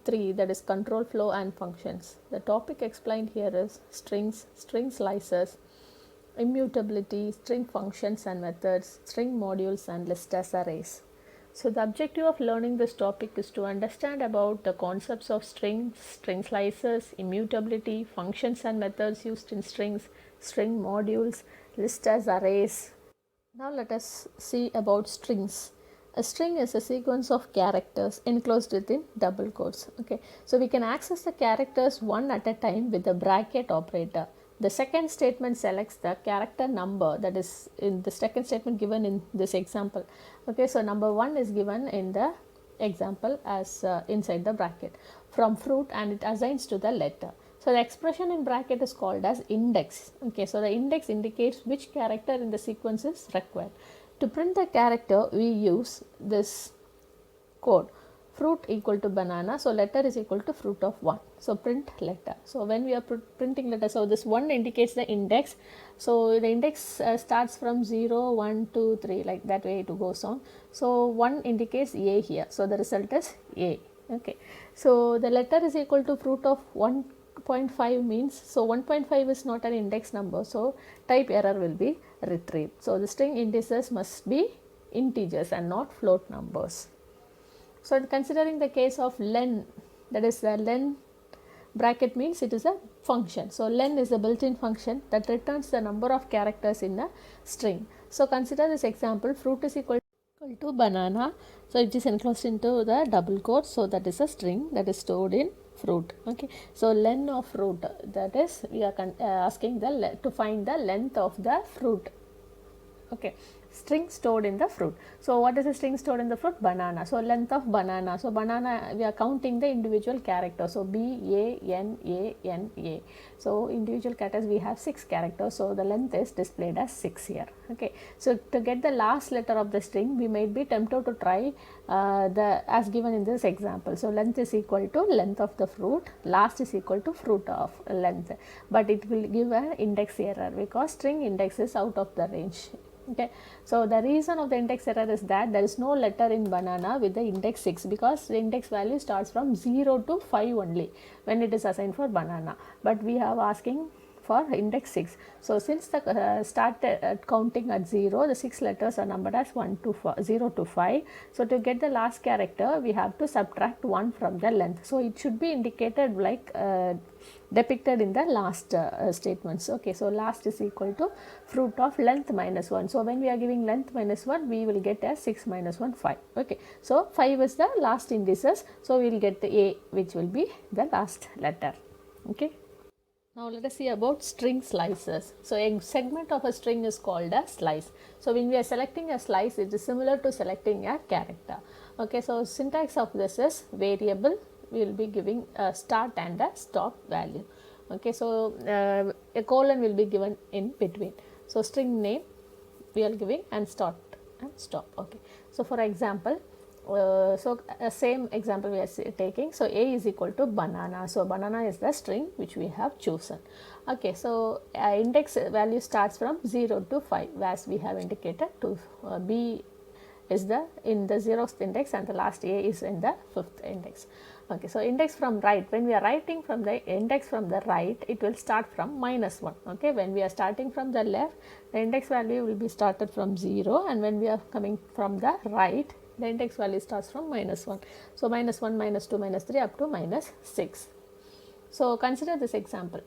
3, that is control flow and functions. The topic explained here is strings, string slices, immutability, string functions and methods, string modules and list as arrays. So the objective of learning this topic is to understand about the concepts of strings, string slices, immutability, functions and methods used in strings, string modules, list as arrays. Now let us see about strings. A string is a sequence of characters enclosed within double quotes. Okay, so we can access the characters one at a time with the bracket operator. The second statement selects the character number, that is in the second statement given in this example. Okay, so number 1 is given in the example as inside the bracket from fruit, and it assigns to the letter. So the expression in bracket is called as index. Okay, so the index indicates which character in the sequence is required. To print the character, we use this code, fruit equal to banana, so letter is equal to fruit of 1. So print letter. So when we are printing letter, so this 1 indicates the index. So the index starts from 0, 1, 2, 3, like that way it goes on. So 1 indicates A here. So the result is A. Okay. So the letter is equal to fruit of 1.5 means, so 1.5 is not an index number, so type error will be retrieved. So the string indices must be integers and not float numbers. So considering the case of len, that is the len bracket means it is a function. So len is a built-in function that returns the number of characters in a string. So consider this example, fruit is equal to banana, so it is enclosed into the double quote, so that is a string that is stored in fruit. Okay, so len of fruit, that is we are asking to find the length of the fruit. Okay, string stored in the fruit. So what is the string stored in the fruit? Banana. So length of banana. So banana, we are counting the individual characters. So B-A-N-A-N-A. So individual characters, we have 6 characters. So the length is displayed as 6 here. Okay. So to get the last letter of the string, we might be tempted to try as given in this example. So length is equal to length of the fruit. Last is equal to fruit of length. But it will give an index error because string index is out of the range. Okay, so the reason of the index error is that there is no letter in banana with the index 6, because the index value starts from 0 to 5 only when it is assigned for banana, but we are asking for index 6. So since the start counting at 0, the 6 letters are numbered as 0 to 5. So to get the last character, we have to subtract 1 from the length. So it should be indicated like depicted in the last statements. Okay, so last is equal to fruit of length minus 1. So when we are giving length minus 1, we will get as 6 minus 1, 5. Okay, so 5 is the last indices, so we will get the A, which will be the last letter. Okay. Now let us see about string slices. So a segment of a string is called a slice. So when we are selecting a slice, it is similar to selecting a character. Okay, so syntax of this is variable, we will be giving a start and a stop value. Okay, so a colon will be given in between. So string name we are giving and start and stop. Okay, so for example, same example we are taking. So A is equal to banana. So banana is the string which we have chosen. Okay, so index value starts from 0 to 5 as we have indicated. To B is in the 0th index and the last A is in the 5th index. Okay, so index from right, when we are writing from the index from the right, it will start from minus 1. Okay, when we are starting from the left, the index value will be started from 0, and when we are coming from the right, the index value starts from minus 1. So minus 1, minus 2, minus 3 up to minus 6. So consider this example.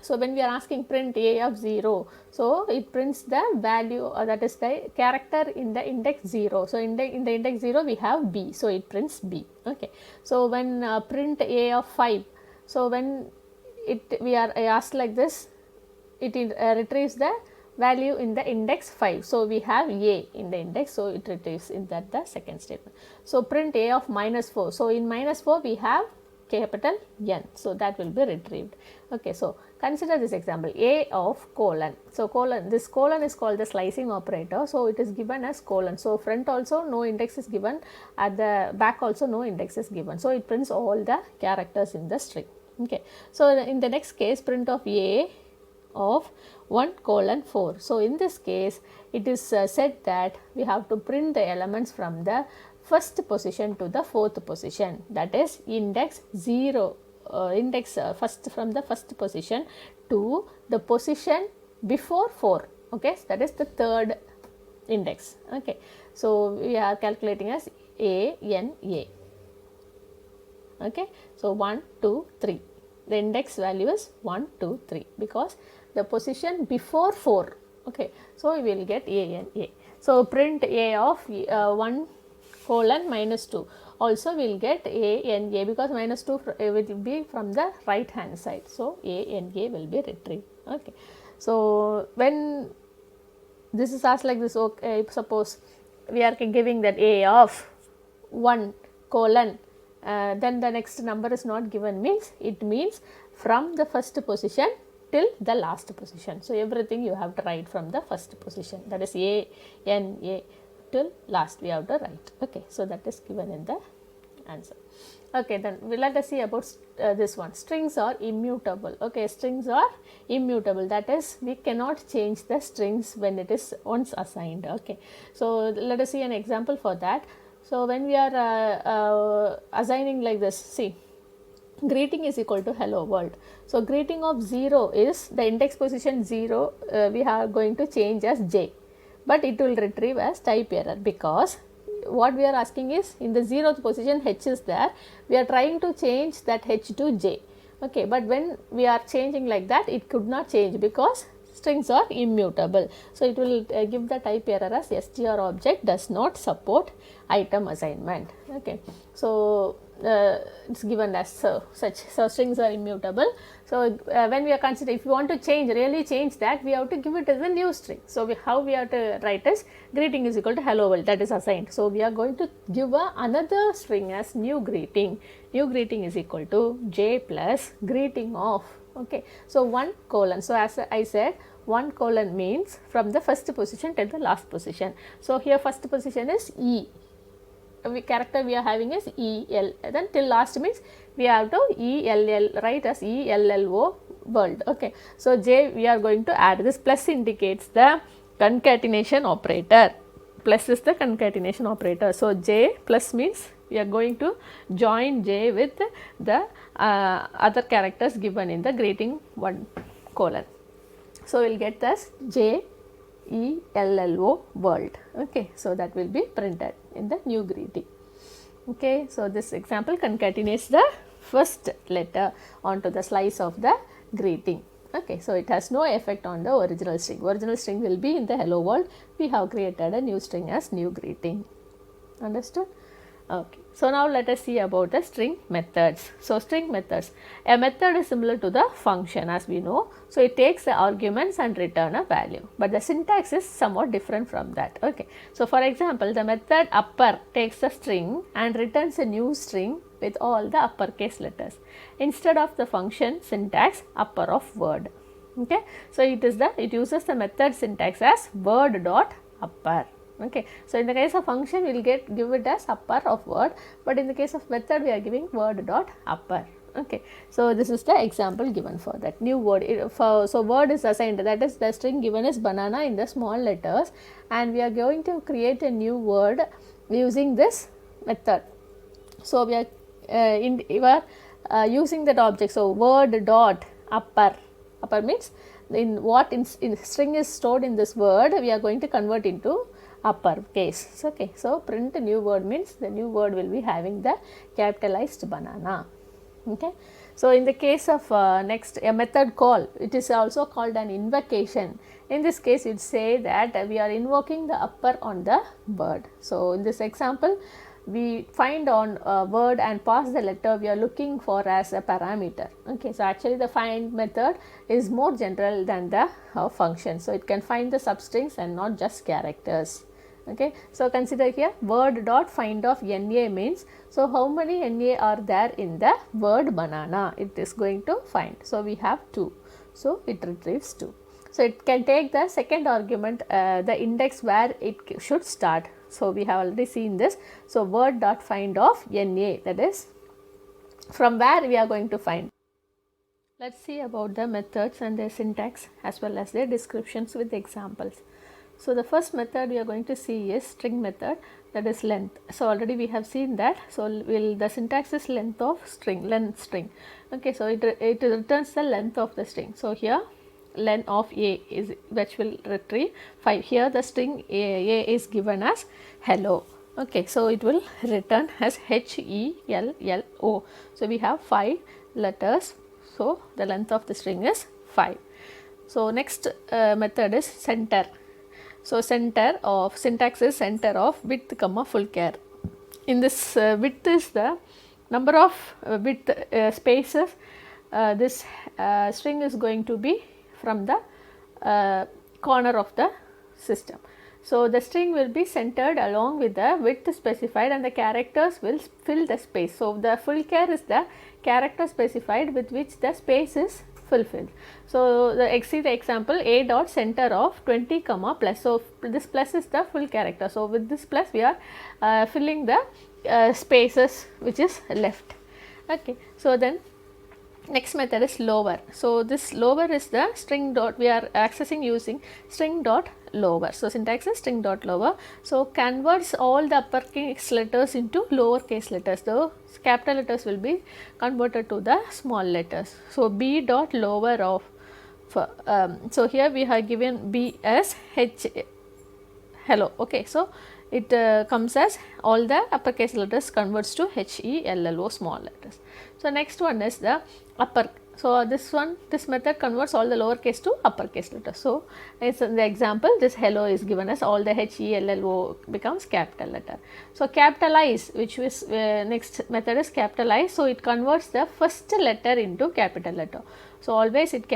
So when we are asking print A of 0, so it prints the value, that is the character in the index 0. So in the index 0 we have B, so it prints B. Okay, so when print A of 5, so when we are asked like this, it retrieves the value in the index 5. So we have A in the index, so it retrieves in that the second statement. So print A of minus 4, so in minus 4 we have capital N, so that will be retrieved. Okay, so consider this example, A of colon. So colon, this colon is called the slicing operator, so it is given as colon. So front also no index is given, at the back also no index is given, so it prints all the characters in the string. Okay, so in the next case, print of A of 1:4. So in this case, it is said that we have to print the elements from the first position to the fourth position, that is index 0, first from the first position to the position before 4, okay, so that is the third index, okay. So we are calculating as ANA, okay. So 1, 2, 3, the index value is 1, 2, 3 because the position before 4, okay. So we will get ANA. So print A of 1 colon minus 2, also we will get ANA because minus 2 will be from the right hand side, so ANA will be retrieved, okay. So when this is asked like this, okay, suppose we are giving that A of 1 colon, then the next number is not given, means it means from the first position till the last position. So everything you have to write from the first position, that is ANA till last we have to write, okay. So that is given in the answer. Okay, then let us see about this one. Strings are immutable, okay. Strings are immutable, that is we cannot change the strings when it is once assigned, okay. So let us see an example for that. So when we are assigning like this, see, greeting is equal to hello world. So greeting of 0 is the index position 0, we are going to change as J, but it will retrieve as type error because what we are asking is in the 0th position H is there, we are trying to change that H to J, okay, but when we are changing like that it could not change because strings are immutable. So it will give the type error as str object does not support item assignment, okay. So it's given as such. So strings are immutable. So when we are considering, if you want to change, really change that, we have to give it as a new string. So how we have to write is greeting is equal to hello world, that is assigned. So we are going to give another string as new greeting. New greeting is equal to J plus greeting of, okay. So 1 colon. So as I said, 1 colon means from the first position till the last position. So here first position is E. Character we are having is EL, then till last means we have to ELL, write as ELLO world, okay. So J we are going to add, this plus indicates the concatenation operator, plus is the concatenation operator. So J plus means we are going to join J with the other characters given in the greeting 1 colon. So we will get this JELLO world, okay. So that will be printed in the new greeting, okay. So this example concatenates the first letter onto the slice of the greeting, okay. So it has no effect on the original string. Original string will be in the hello world. We have created a new string as new greeting. Understood? Okay. So now let us see about the string methods. So string methods, a method is similar to the function as we know. So it takes the arguments and return a value, but the syntax is somewhat different from that, okay. So for example, the method upper takes a string and returns a new string with all the uppercase letters instead of the function syntax upper of word, okay. So it uses the method syntax as word dot upper, okay. So in the case of function we will give it as upper of word, but in the case of method we are giving word dot upper, okay. So this is the example given for that new word. So word is assigned, that is the string given is banana in the small letters, and we are going to create a new word using this method. So we are using that object. So word dot upper means in what in string is stored in this word, we are going to convert into upper case, okay. So print a new word means the new word will be having the capitalized banana, okay. So in the case of next a method call, it is also called an invocation. In this case it say that we are invoking the upper on the word. So in this example we find on a word and pass the letter we are looking for as a parameter, okay. So actually the find method is more general than the function, so it can find the substrings and not just characters, okay. So consider here word dot find of NA means, so how many NA are there in the word banana, it is going to find. So we have 2, so it retrieves 2. So it can take the second argument, the index where it should start. So we have already seen this. So word dot find of NA, that is from where we are going to find. Let's see about the methods and their syntax as well as their descriptions with examples. So the first method we are going to see is string method, that is length. So already we have seen that. So the syntax is length of string, length string. Okay, so it returns the length of the string. So here length of a is, which will retrieve 5. Here the string a is given as hello. Okay, so it will return as HELLO. So we have 5 letters. So the length of the string is 5. So next method is center. So center of, syntax is center of width comma full char. In this width is the number of width spaces this string is going to be from the corner of the system. So the string will be centered along with the width specified, and the characters will fill the space. So the full char is the character specified with which the space is fulfilled. So the example a dot center of 20 comma plus. So this plus is the full character. So with this plus we are filling the spaces which is left. Okay. So then next method is lower. So this lower is the string dot, we are accessing using string dot lower. So syntax is string dot lower. So converts all the uppercase letters into lowercase letters. The capital letters will be converted to the small letters. So b dot lower of, so here we have given b as h hello. Okay, so it comes as all the uppercase letters converts to HELLO small letters. So next one is the upper. So this method converts all the lowercase to uppercase letters. So it's in the example, this hello is given as all the HELLO becomes capital letter. So capitalize, which is next method is capitalize. So it converts the first letter into capital letter. So always it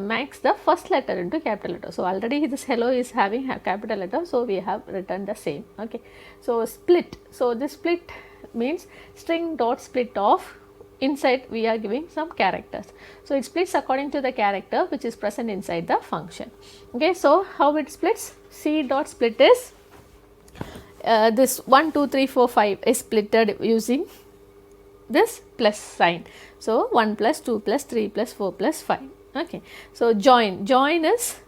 makes the first letter into capital letter. So already this hello is having a capital letter. So we have written the same. Okay. So split. So this split means string dot split off. Inside we are giving some characters. So it splits according to the character which is present inside the function. Okay, so how it splits? C dot split is this 1, 2, 3, 4, 5 is splitted using this plus sign. So 1 plus 2 plus 3 plus 4 plus 5. Okay, so join is,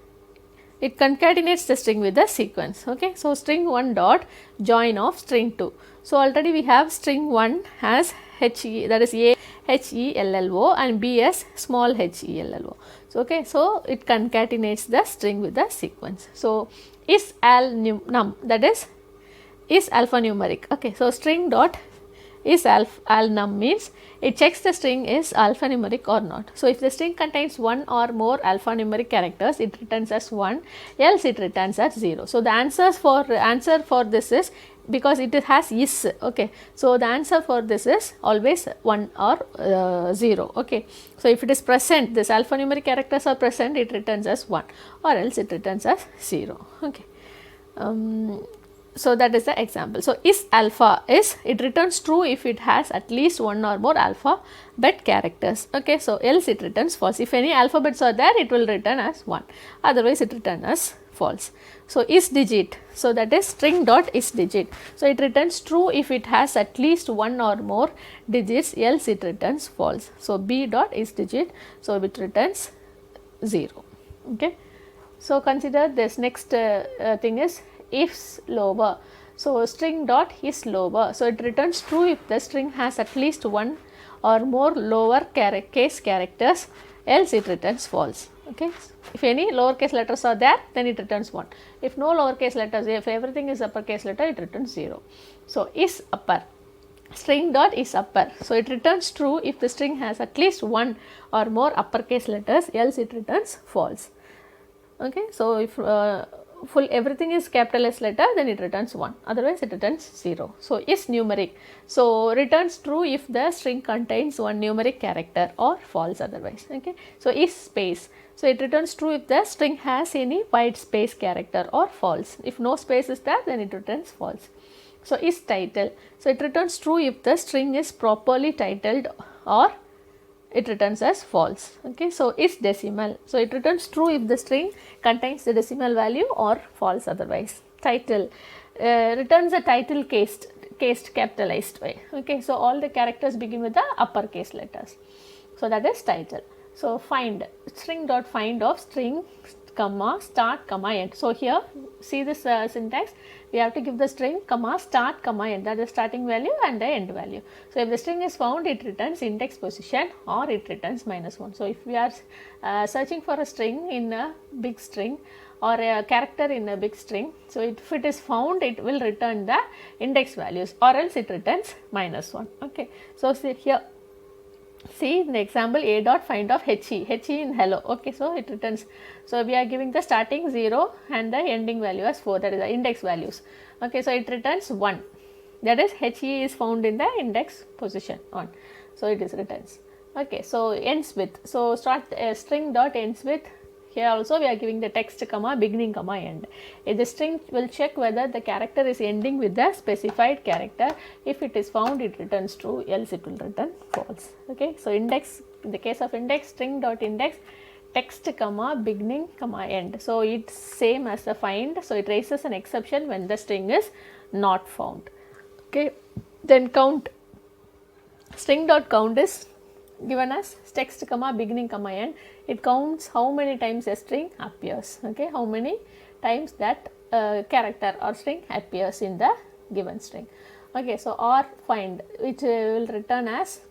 it concatenates the string with the sequence. Okay, so string 1 dot join of string 2. So already we have string 1 has that is a HELLO and b as small HELLO. So okay, so it concatenates the string with the sequence. So is num, that is alphanumeric. Okay, so string dot is num means it checks the string is alphanumeric or not. So if the string contains one or more alphanumeric characters, it returns as 1, else it returns as 0. So the answer for this is, because it has is, okay, so the answer for this is always 1 or 0. Okay, so if it is present, this alphanumeric characters are present, it returns as 1, or else it returns as 0. Okay, so that is the example. So is alpha is, it returns true if it has at least one or more alphabet characters. Okay, so else it returns false. If any alphabets are there, it will return as 1, otherwise it returns as false. So is digit, so that is string dot is digit. So it returns true if it has at least one or more digits, else it returns false. So b dot is digit, so it returns 0. Okay, so consider this next thing is ifs lower. So string dot is lower, so it returns true if the string has at least one or more lower case characters, else it returns false. Okay, if any lowercase letters are there, then it returns 1. If no lowercase letters, if everything is uppercase letter, it returns 0. So is upper, string dot is upper, so it returns true if the string has at least one or more uppercase letters, else it returns false. Okay, so if everything is capital S letter, then it returns 1, otherwise it returns 0. So is numeric, so returns true if the string contains one numeric character, or false otherwise. Okay, so is space, so it returns true if the string has any white space character, or false. If no space is there, then it returns false. So is title, so it returns true if the string is properly titled, or it returns as false. Okay, so is decimal, so it returns true if the string contains the decimal value, or false otherwise. Title returns a title cased capitalized way. Okay, so all the characters begin with the uppercase letters, so that is title. So find, string dot find of string comma, start, comma, end. So here, see this syntax, we have to give the string, comma, start, comma, end, that is the starting value and the end value. So if the string is found, it returns index position or it returns -1. So if we are searching for a string in a big string or a character in a big string, so if it is found, it will return the index values or else it returns -1. Okay. So see here, see in the example a dot find of he in hello. Okay, so it returns, so we are giving the starting 0 and the ending value as 4, that is the index values. Okay, so it returns 1, that is he is found in the index position 1, so it is returns. Okay, so ends with, so start string dot ends with, here also we are giving the text comma beginning comma end. If the string will check whether the character is ending with the specified character. If it is found, it returns true, else it will return false. Okay, so index, in the case of index, string dot index text comma beginning comma end. So it's same as the find, so it raises an exception when the string is not found. Okay, then count, string dot count is given as text comma beginning comma end. It counts how many times a string appears. Okay, how many times that character or string appears in the given string. Okay, so or find, which will return as,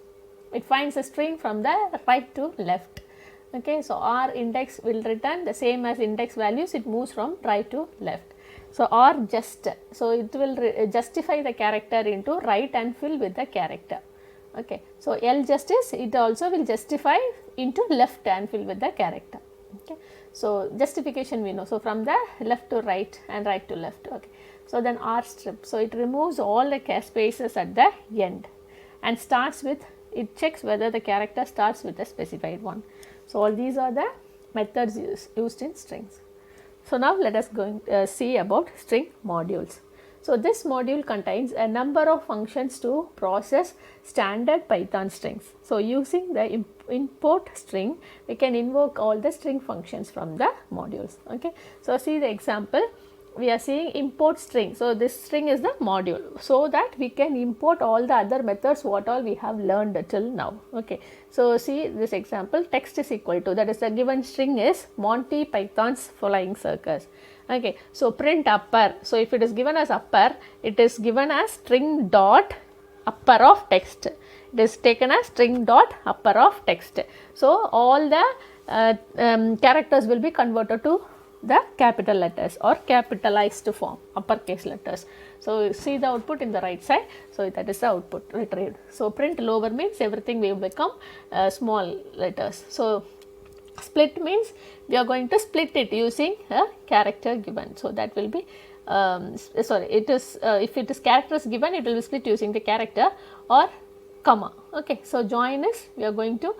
it finds a string from the right to left. Okay, so or index will return the same as index values, it moves from right to left. So or just, so it will justify the character into right and fill with the character. Okay, so L justice, it also will justify into left and fill with the character. Okay, so justification we know, so from the left to right and right to left. Okay, so then R strip, so it removes all the spaces at the end and starts with, it checks whether the character starts with a specified one. So all these are the methods used in strings. So now let us go see about string modules. So this module contains a number of functions to process standard Python strings. So using the import string, we can invoke all the string functions from the modules. Okay, so see the example, we are seeing import string. So this string is the module, so that we can import all the other methods what all we have learned till now. Okay, so see this example, text is equal to, that is the given string is Monty Python's Flying Circus. Okay, so print upper, so if it is given as upper, it is given as string dot upper of text, it is taken as string dot upper of text. So all the characters will be converted to the capital letters or capitalized form, uppercase letters. So see the output in the right side, so that is the output retrieved. So print lower means everything will become small letters. So split means we are going to split it using a character given. So that will be it is if it is characters given, it will be split using the character or comma. Okay, so join is we are going to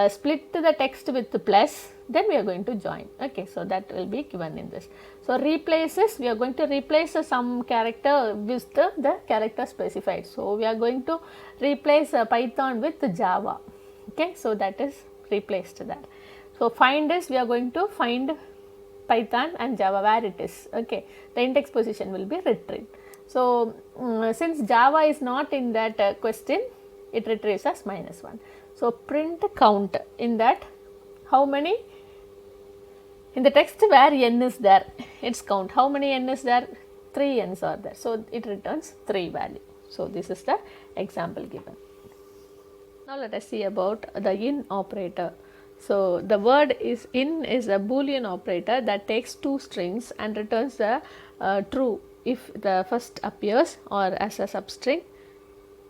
split the text with the plus, then we are going to join. Okay, so that will be given in this. So replaces, we are going to replace some character with the character specified. So we are going to replace Python with Java. Okay, so that is replaced that. So find is we are going to find Python and Java where it is. Okay, the index position will be retrieved. So since Java is not in that question, it retrieves as -1. So print count, in that how many, in the text where n is there, its count, how many n is there, 3 n's are there, so it returns 3 value. So this is the example given. Now let us see about the in operator. So the word is in is a Boolean operator that takes 2 strings and returns the true if the first appears or as a substring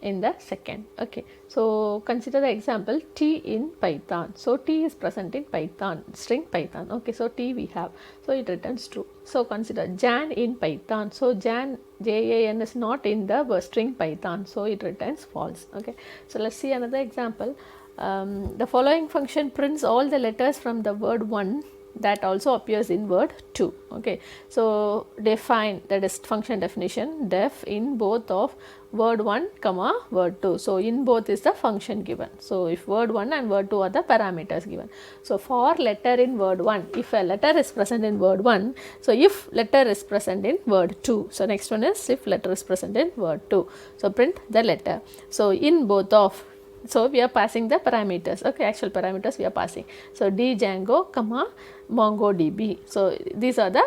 in the second. Okay, so consider the example T in Python. So T is present in Python, string Python. Okay, so T we have, so it returns true. So consider Jan in Python. So Jan, Jan is not in the string Python, so it returns false. Okay, so let's see another example. The following function prints all the letters from the word 1 that also appears in word 2. Okay, so define, that is function definition, def in both of word 1 comma word 2. So in both is the function given. So if word 1 and word 2 are the parameters given. So for letter in word 1, if a letter is present in word 1, so if letter is present in word 2. So next one is if letter is present in word 2. So print the letter. So in both of, So we are passing the parameters, okay, actual parameters we are passing. So Django, comma, MongoDB. So these are the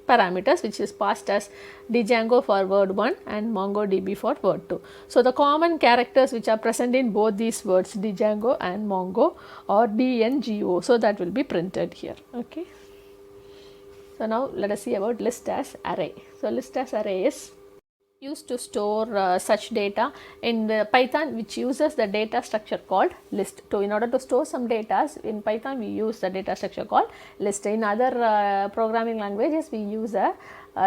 parameters which is passed as Django for word 1 and MongoDB for word 2. So the common characters which are present in both these words, Django and Mongo, or DNGO. So that will be printed here, okay. So now let us see about list as array. So list as array is used to store such data in the Python, which uses the data structure called list. So in order to store some data in Python, we use the data structure called list. In other programming languages, we use a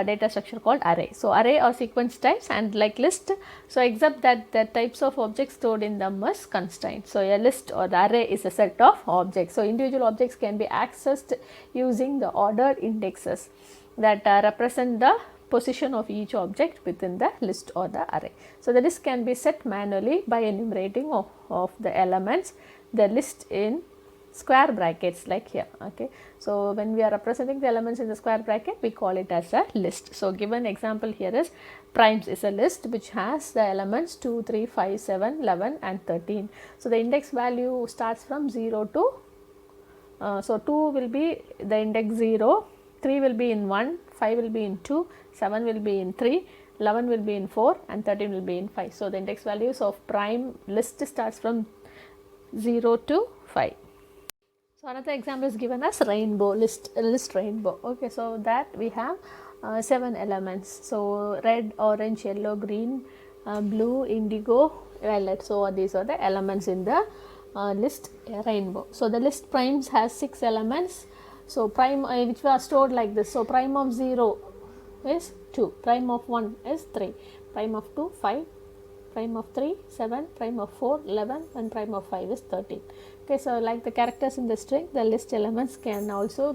data structure called array. So array or sequence types, and like list, so except that the types of objects stored in them is constrained. So a list or the array is a set of objects. So individual objects can be accessed using the ordered indexes that represent the position of each object within the list or the array. So the list can be set manually by enumerating of the elements, the list in square brackets like here, okay. So when we are representing the elements in the square bracket, we call it as a list. So given example here is primes is a list which has the elements 2, 3, 5, 7, 11 and 13. So the index value starts from 0 to, so 2 will be the index 0, 3 will be in 1, 5 will be in 2, 7 will be in 3, 11 will be in 4 and 13 will be in 5. So the index values of prime list starts from 0 to 5. So another example is given as rainbow list rainbow, okay. So that we have 7 elements. So red, orange, yellow, green, blue, indigo, violet. So these are the elements in the list rainbow. So the list primes has 6 elements. So prime which are stored like this. So prime of 0 is 2, prime of 1 is 3, prime of 2 5, prime of 3 7, prime of 4 11 and prime of 5 is 13. Okay, so like the characters in the string, the list elements can also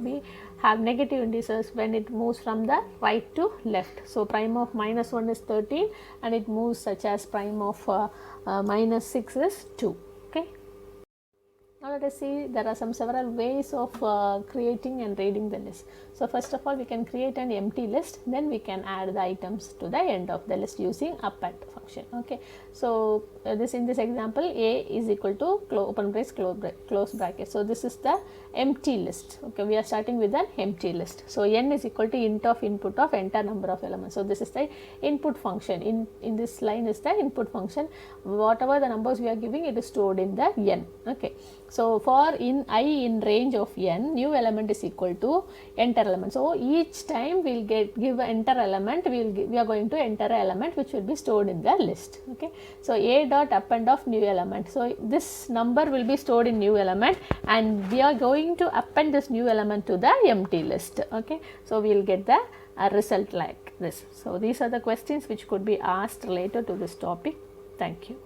have negative indices when it moves from the right to left. So prime of -1 is 13 and it moves such as prime of -6 is 2. Okay. Now let us see, there are several ways of creating and reading the list. So first of all, we can create an empty list, then we can add the items to the end of the list using append function. Okay, so in this example, A is equal to open brace close bracket. So this is the empty list. Okay, we are starting with an empty list. So n is equal to int of input of entire number of elements. So this is the input function. In this line is the input function. Whatever the numbers we are giving, it is stored in the n. Okay. So for I in range of n, new element is equal to enter element. So each time we will give enter element, we are going to enter an element which will be stored in the list. Okay. So a dot append of new element. So this number will be stored in new element, and we are going to append this new element to the empty list. Okay. So we will get the result like this. So these are the questions which could be asked related to this topic. Thank you.